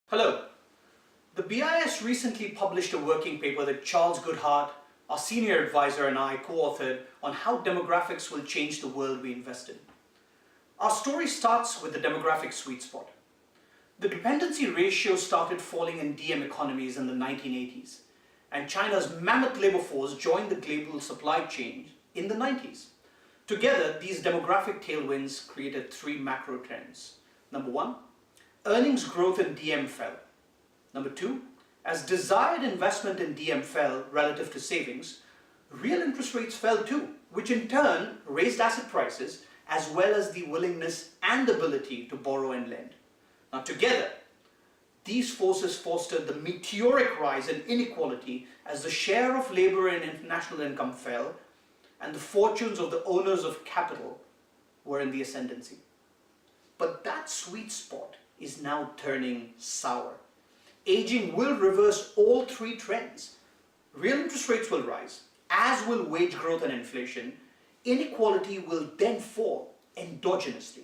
Hello. The BIS recently published a working paper that Charles Goodhart, our senior advisor, and I co-authored on how demographics will change the world we invest in. Our story starts with the demographic sweet spot. The dependency ratio started falling in DM economies in the 1980s, and China's mammoth labor force joined the global supply chain in the 90s. Together, these demographic tailwinds created three macro trends. Number one, earnings growth in DM fell. Number two, as desired investment in DM fell relative to savings, real interest rates fell too, which in turn raised asset prices as well as the willingness and ability to borrow and lend. Now together, these forces fostered the meteoric rise in inequality as the share of labor in international income fell and the fortunes of the owners of capital were in the ascendancy. But that sweet spot is now turning sour. Aging will reverse all three trends. Real interest rates will rise, as will wage growth and inflation. Inequality will then fall endogenously.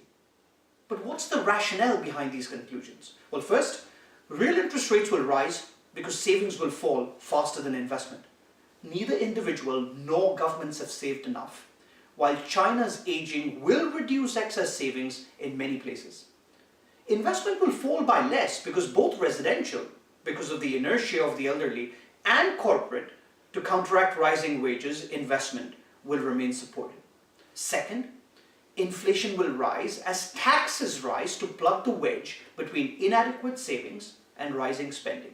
But what's the rationale behind these conclusions? Well, first, real interest rates will rise because savings will fall faster than investment. Neither individual nor governments have saved enough, while China's aging will reduce excess savings in many places. Investment will fall by less because both residential, because of the inertia of the elderly, and corporate, to counteract rising wages, investment will remain supported. Second, inflation will rise as taxes rise to plug the wedge between inadequate savings and rising spending,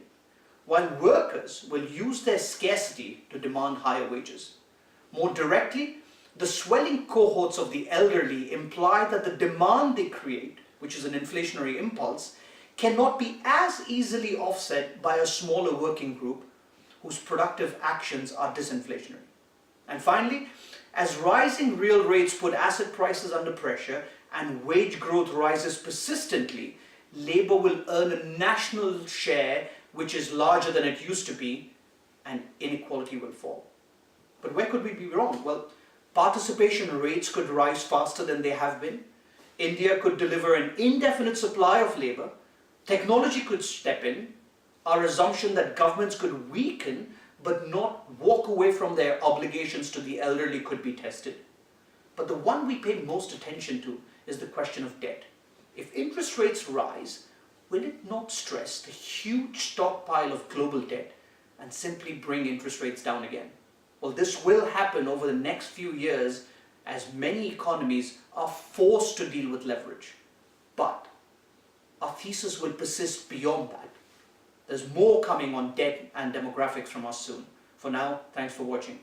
while workers will use their scarcity to demand higher wages. More directly, the swelling cohorts of the elderly imply that the demand they create, which is an inflationary impulse, cannot be as easily offset by a smaller working group whose productive actions are disinflationary. And finally, as rising real rates put asset prices under pressure and wage growth rises persistently, labor will earn a national share which is larger than it used to be, and inequality will fall. But where could we be wrong? Well, participation rates could rise faster than they have been. India could deliver an indefinite supply of labor. Technology could step in. Our assumption that governments could weaken but not walk away from their obligations to the elderly could be tested. But the one we pay most attention to is the question of debt. If interest rates rise, will it not stress the huge stockpile of global debt and simply bring interest rates down again? Well, this will happen over the next few years as many economies are forced to deal with leverage. But our thesis will persist beyond that. There's more coming on debt and demographics from us soon. For now, thanks for watching.